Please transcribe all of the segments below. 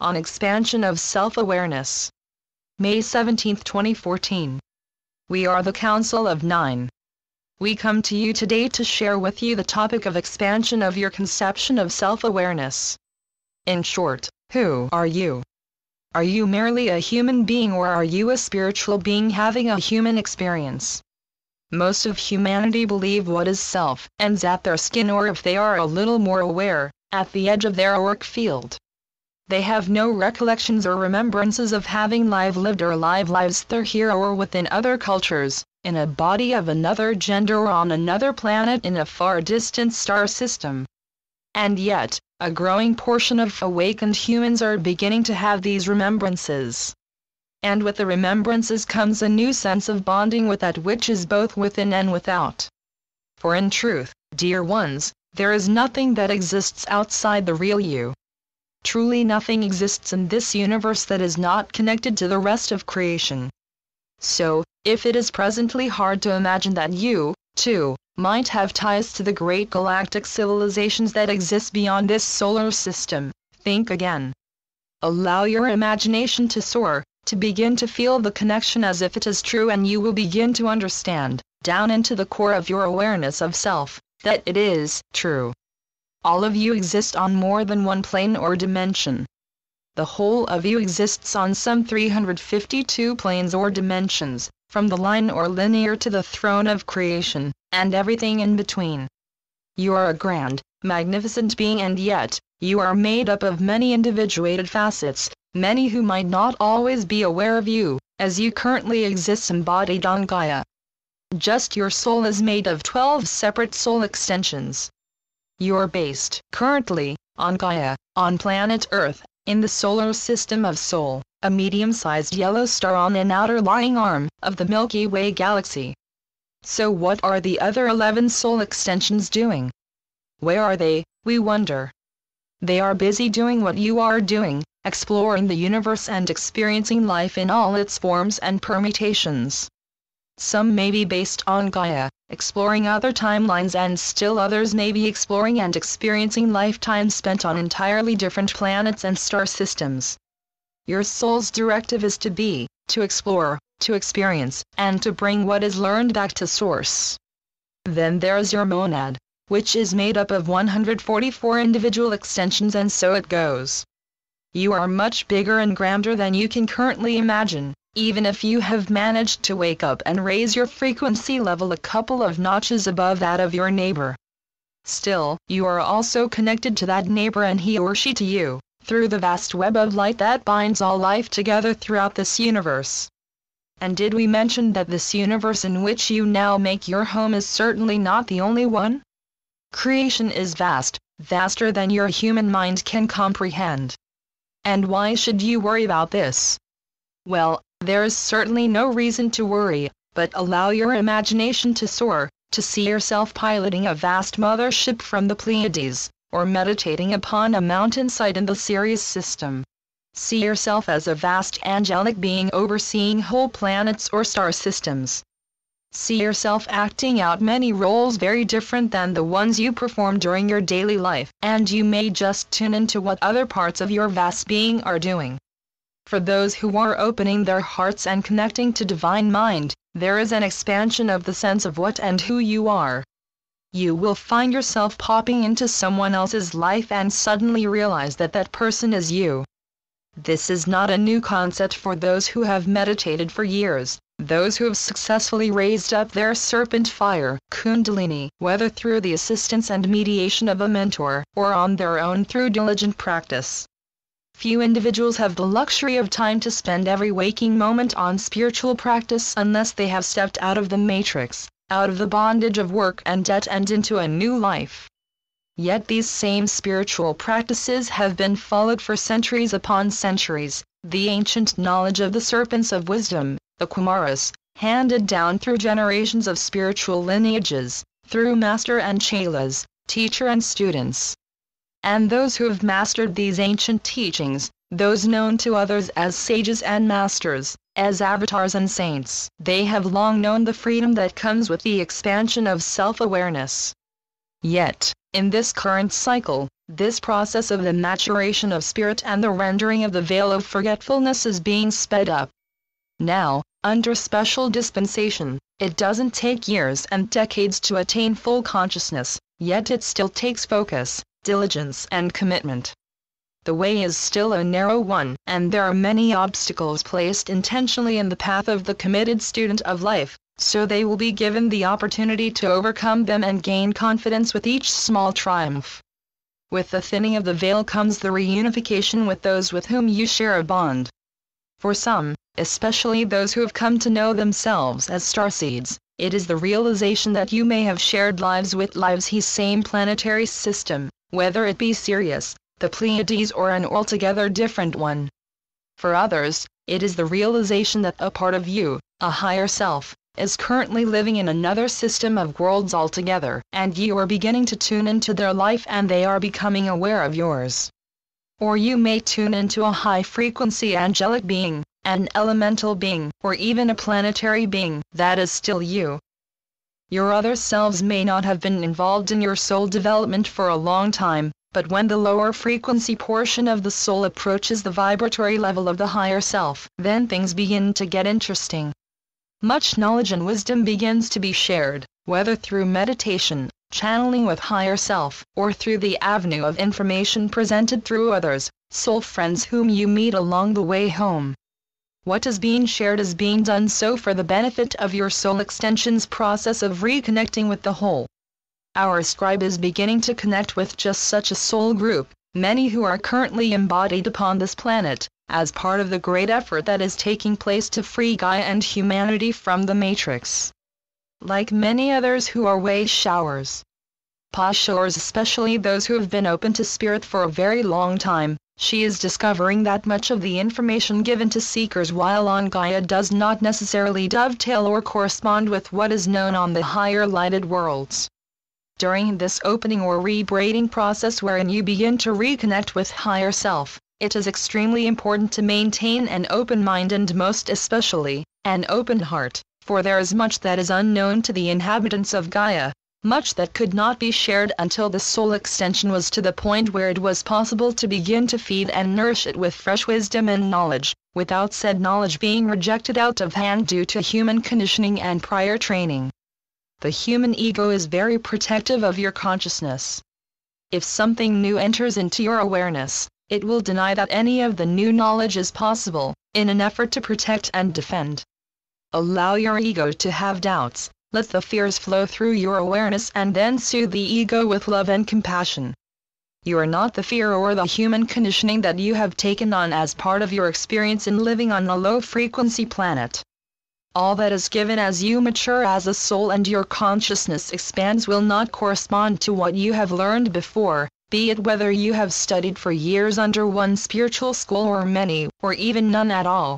on expansion of self-awareness. May 17, 2014. We are the Council of Nine. We come to you today to share with you the topic of expansion of your conception of self-awareness. In short, who are you? Are you merely a human being, or are you a spiritual being having a human experience? Most of humanity believe what is self ends at their skin, or if they are a little more aware, at the edge of their auric field. They have no recollections or remembrances of having lived or live lives there, here or within other cultures, in a body of another gender, or on another planet in a far distant star system. And yet, a growing portion of awakened humans are beginning to have these remembrances. And with the remembrances comes a new sense of bonding with that which is both within and without. For in truth, dear ones, there is nothing that exists outside the real you. Truly nothing exists in this universe that is not connected to the rest of creation. So, if it is presently hard to imagine that you, too, might have ties to the great galactic civilizations that exist beyond this solar system, think again. Allow your imagination to soar, to begin to feel the connection as if it is true, and you will begin to understand, down into the core of your awareness of self, that it is true. All of you exist on more than one plane or dimension. The whole of you exists on some 352 planes or dimensions, from the line or linear to the throne of creation, and everything in between. You are a grand, magnificent being, and yet, you are made up of many individuated facets, many who might not always be aware of you, as you currently exist embodied on Gaia. Just your soul is made of 12 separate soul extensions. You are based, currently, on Gaia, on planet Earth, in the solar system of Sol, a medium-sized yellow star on an outer lying arm of the Milky Way galaxy. So what are the other 11 soul extensions doing? Where are they, we wonder? They are busy doing what you are doing, exploring the universe and experiencing life in all its forms and permutations. Some may be based on Gaia, exploring other timelines, and still others may be exploring and experiencing lifetimes spent on entirely different planets and star systems. Your soul's directive is to be, to explore, to experience, and to bring what is learned back to source. Then there's your monad, which is made up of 144 individual extensions, and so it goes. You are much bigger and grander than you can currently imagine, even if you have managed to wake up and raise your frequency level a couple of notches above that of your neighbor. Still, you are also connected to that neighbor, and he or she to you, through the vast web of light that binds all life together throughout this universe. And did we mention that this universe in which you now make your home is certainly not the only one? Creation is vast, vaster than your human mind can comprehend. And why should you worry about this? Well, there is certainly no reason to worry, but allow your imagination to soar, to see yourself piloting a vast mothership from the Pleiades, or meditating upon a mountainside in the Sirius system. See yourself as a vast angelic being overseeing whole planets or star systems. See yourself acting out many roles very different than the ones you perform during your daily life, and you may just tune into what other parts of your vast being are doing. For those who are opening their hearts and connecting to Divine Mind, there is an expansion of the sense of what and who you are. You will find yourself popping into someone else's life and suddenly realize that that person is you. This is not a new concept for those who have meditated for years, those who have successfully raised up their serpent fire, Kundalini, whether through the assistance and mediation of a mentor, or on their own through diligent practice. Few individuals have the luxury of time to spend every waking moment on spiritual practice unless they have stepped out of the matrix, out of the bondage of work and debt, and into a new life. Yet these same spiritual practices have been followed for centuries upon centuries, the ancient knowledge of the serpents of wisdom, the Kumaras, handed down through generations of spiritual lineages, through master and chelas, teacher and students. And those who have mastered these ancient teachings, those known to others as sages and masters, as avatars and saints, they have long known the freedom that comes with the expansion of self-awareness. Yet, In this current cycle, this process of the maturation of spirit and the rendering of the veil of forgetfulness is being sped up. Now, under special dispensation, it doesn't take years and decades to attain full consciousness, yet it still takes focus, diligence and commitment. The way is still a narrow one, and there are many obstacles placed intentionally in the path of the committed student of life, so they will be given the opportunity to overcome them and gain confidence with each small triumph. With the thinning of the veil comes the reunification with those with whom you share a bond. For some, especially those who have come to know themselves as starseeds, it is the realization that you may have shared lives with lives his same planetary system, whether it be Sirius, the Pleiades or an altogether different one. For others, it is the realization that a part of you, a higher self, is currently living in another system of worlds altogether, and you are beginning to tune into their life and they are becoming aware of yours. Or you may tune into a high-frequency angelic being, an elemental being, or even a planetary being, that is still you. Your other selves may not have been involved in your soul development for a long time, but when the lower frequency portion of the soul approaches the vibratory level of the higher self, then things begin to get interesting. Much knowledge and wisdom begins to be shared, whether through meditation, channeling with higher self, or through the avenue of information presented through others, soul friends whom you meet along the way home. What is being shared is being done so for the benefit of your soul extension's process of reconnecting with the whole. Our scribe is beginning to connect with just such a soul group, many who are currently embodied upon this planet, as part of the great effort that is taking place to free Gaia and humanity from the Matrix. Like many others who are way showers, Pashors, especially those who have been open to spirit for a very long time, she is discovering that much of the information given to seekers while on Gaia does not necessarily dovetail or correspond with what is known on the higher lighted worlds. During this opening or rebraiding process wherein you begin to reconnect with higher self, it is extremely important to maintain an open mind and most especially, an open heart, for there is much that is unknown to the inhabitants of Gaia, much that could not be shared until the soul extension was to the point where it was possible to begin to feed and nourish it with fresh wisdom and knowledge, without said knowledge being rejected out of hand due to human conditioning and prior training. The human ego is very protective of your consciousness. If something new enters into your awareness, it will deny that any of the new knowledge is possible, in an effort to protect and defend. Allow your ego to have doubts, let the fears flow through your awareness and then soothe the ego with love and compassion. You are not the fear or the human conditioning that you have taken on as part of your experience in living on a low-frequency planet. All that is given as you mature as a soul and your consciousness expands will not correspond to what you have learned before, be it whether you have studied for years under one spiritual school or many, or even none at all.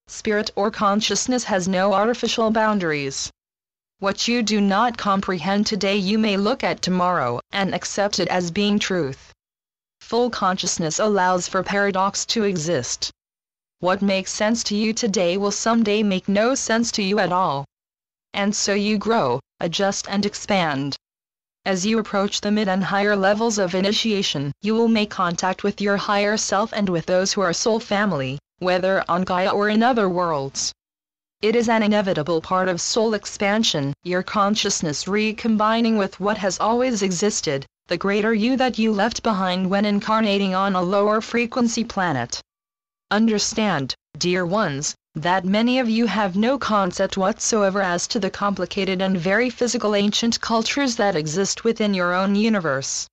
Spirit or consciousness has no artificial boundaries. What you do not comprehend today you may look at tomorrow, and accept it as being truth. Full consciousness allows for paradox to exist. What makes sense to you today will someday make no sense to you at all. And so you grow, adjust and expand. As you approach the mid and higher levels of initiation, you will make contact with your higher self and with those who are soul family, whether on Gaia or in other worlds. It is an inevitable part of soul expansion, your consciousness recombining with what has always existed, the greater you that you left behind when incarnating on a lower frequency planet. Understand, dear ones, that many of you have no concept whatsoever as to the complicated and very physical ancient cultures that exist within your own universe.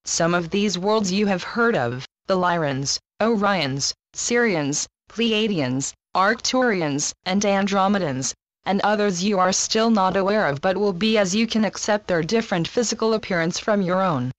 Some of these worlds you have heard of, the Lyrans, Orions, Sirians, Pleiadians, Arcturians, and Andromedans, and others you are still not aware of but will be as you can accept their different physical appearance from your own.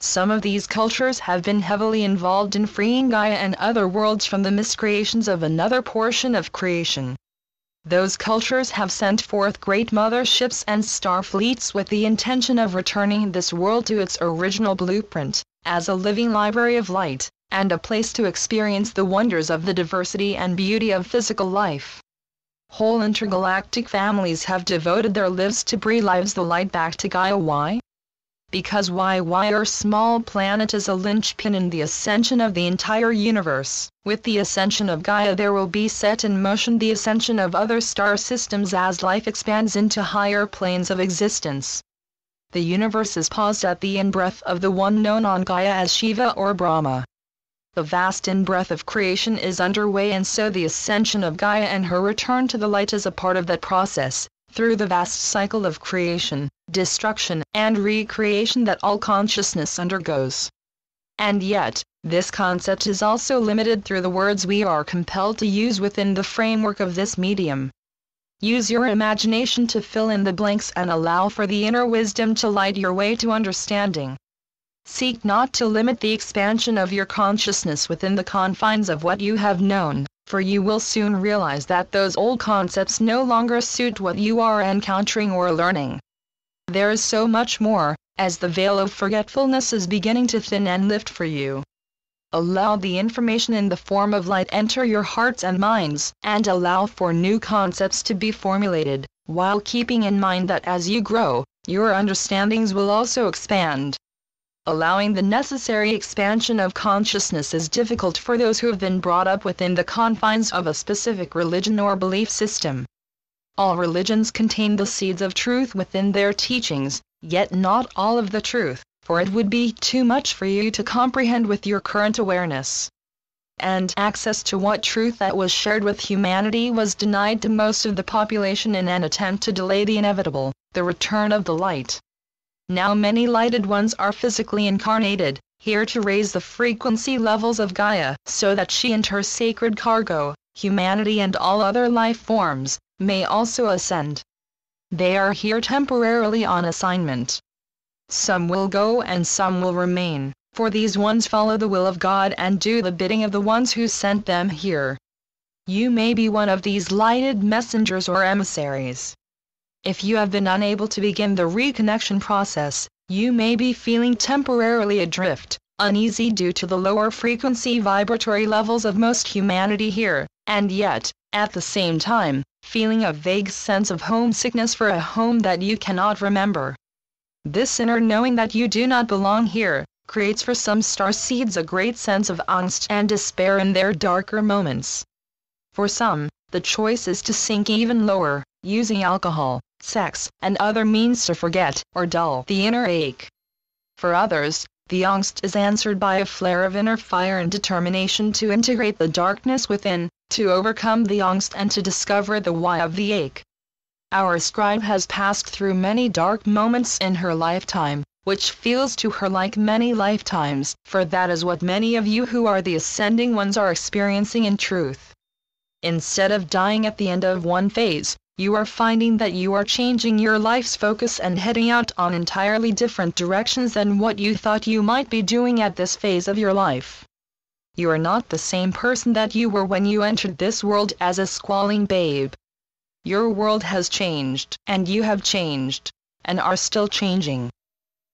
Some of these cultures have been heavily involved in freeing Gaia and other worlds from the miscreations of another portion of creation. Those cultures have sent forth great motherships and star fleets with the intention of returning this world to its original blueprint, as a living library of light, and a place to experience the wonders of the diversity and beauty of physical life. Whole intergalactic families have devoted their lives to bring lives the light back to Gaia. Why? because our small planet is a linchpin in the ascension of the entire universe. With the ascension of Gaia there will be set in motion the ascension of other star systems as life expands into higher planes of existence. The universe is paused at the in-breath of the one known on Gaia as Shiva or Brahma. The vast in-breath of creation is underway, and so the ascension of Gaia and her return to the light is a part of that process, through the vast cycle of creation, destruction, and recreation that all consciousness undergoes. And yet, this concept is also limited through the words we are compelled to use within the framework of this medium. Use your imagination to fill in the blanks and allow for the inner wisdom to light your way to understanding. Seek not to limit the expansion of your consciousness within the confines of what you have known, for you will soon realize that those old concepts no longer suit what you are encountering or learning. There is so much more, as the veil of forgetfulness is beginning to thin and lift for you. Allow the information in the form of light enter your hearts and minds, and allow for new concepts to be formulated, while keeping in mind that as you grow, your understandings will also expand. Allowing the necessary expansion of consciousness is difficult for those who have been brought up within the confines of a specific religion or belief system. All religions contain the seeds of truth within their teachings, yet not all of the truth, for it would be too much for you to comprehend with your current awareness. And access to what truth that was shared with humanity was denied to most of the population in an attempt to delay the inevitable, the return of the light. Now many lighted ones are physically incarnated, here to raise the frequency levels of Gaia, so that she and her sacred cargo, humanity and all other life forms, may also ascend. They are here temporarily on assignment. Some will go and some will remain, for these ones follow the will of God and do the bidding of the ones who sent them here. You may be one of these lighted messengers or emissaries. If you have been unable to begin the reconnection process, you may be feeling temporarily adrift, uneasy due to the lower frequency vibratory levels of most humanity here, and yet, at the same time, feeling a vague sense of homesickness for a home that you cannot remember. This inner knowing that you do not belong here, creates for some star seeds a great sense of angst and despair in their darker moments. For some, the choice is to sink even lower, using alcohol, sex, and other means to forget or dull the inner ache. For others, the angst is answered by a flare of inner fire and determination to integrate the darkness within, to overcome the angst and to discover the why of the ache. Our scribe has passed through many dark moments in her lifetime, which feels to her like many lifetimes, for that is what many of you who are the ascending ones are experiencing in truth. Instead of dying at the end of one phase, you are finding that you are changing your life's focus and heading out on entirely different directions than what you thought you might be doing at this phase of your life. You are not the same person that you were when you entered this world as a squalling babe. Your world has changed, and you have changed, and are still changing.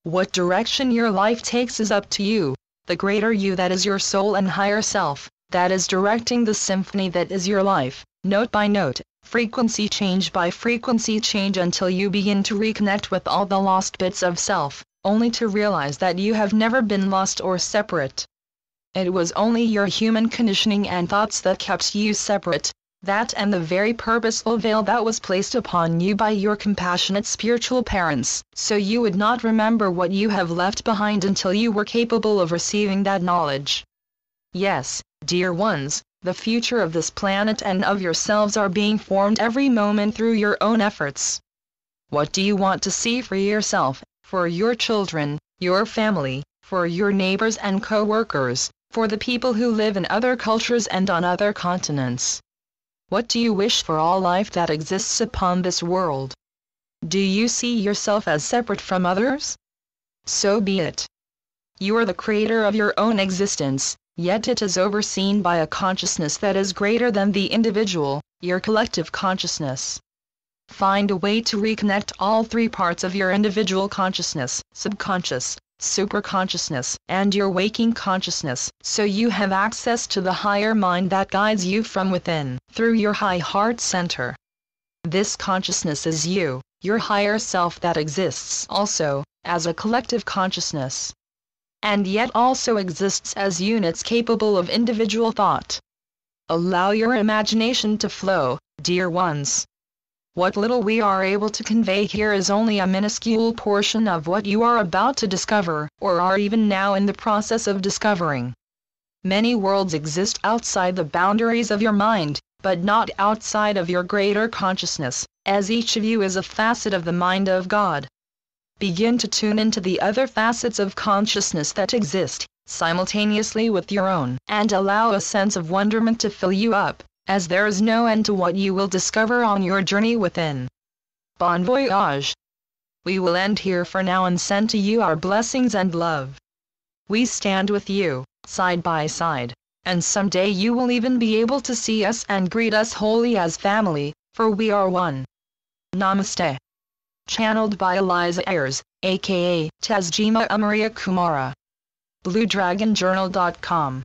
What direction your life takes is up to you, the greater you that is your soul and higher self, that is directing the symphony that is your life, note by note, frequency change by frequency change until you begin to reconnect with all the lost bits of self, only to realize that you have never been lost or separate. It was only your human conditioning and thoughts that kept you separate, that and the very purposeful veil that was placed upon you by your compassionate spiritual parents, so you would not remember what you have left behind until you were capable of receiving that knowledge. Yes, dear ones, the future of this planet and of yourselves are being formed every moment through your own efforts. What do you want to see for yourself, for your children, your family, for your neighbors and co-workers, for the people who live in other cultures and on other continents? What do you wish for all life that exists upon this world? Do you see yourself as separate from others? So be it. You are the creator of your own existence, yet it is overseen by a consciousness that is greater than the individual, your collective consciousness. Find a way to reconnect all three parts of your individual consciousness, subconscious, superconsciousness, and your waking consciousness, so you have access to the higher mind that guides you from within, through your high heart center. This consciousness is you, your higher self that exists also, as a collective consciousness, and yet also exists as units capable of individual thought. Allow your imagination to flow, dear ones. What little we are able to convey here is only a minuscule portion of what you are about to discover, or are even now in the process of discovering. Many worlds exist outside the boundaries of your mind, but not outside of your greater consciousness, as each of you is a facet of the mind of God. Begin to tune into the other facets of consciousness that exist, simultaneously with your own, and allow a sense of wonderment to fill you up, as there is no end to what you will discover on your journey within. Bon voyage! We will end here for now and send to you our blessings and love. We stand with you, side by side, and someday you will even be able to see us and greet us wholly as family, for we are one. Namaste. Channeled by Eliza Ayers, aka Tazjima Amaria Kumara. BlueDragonJournal.com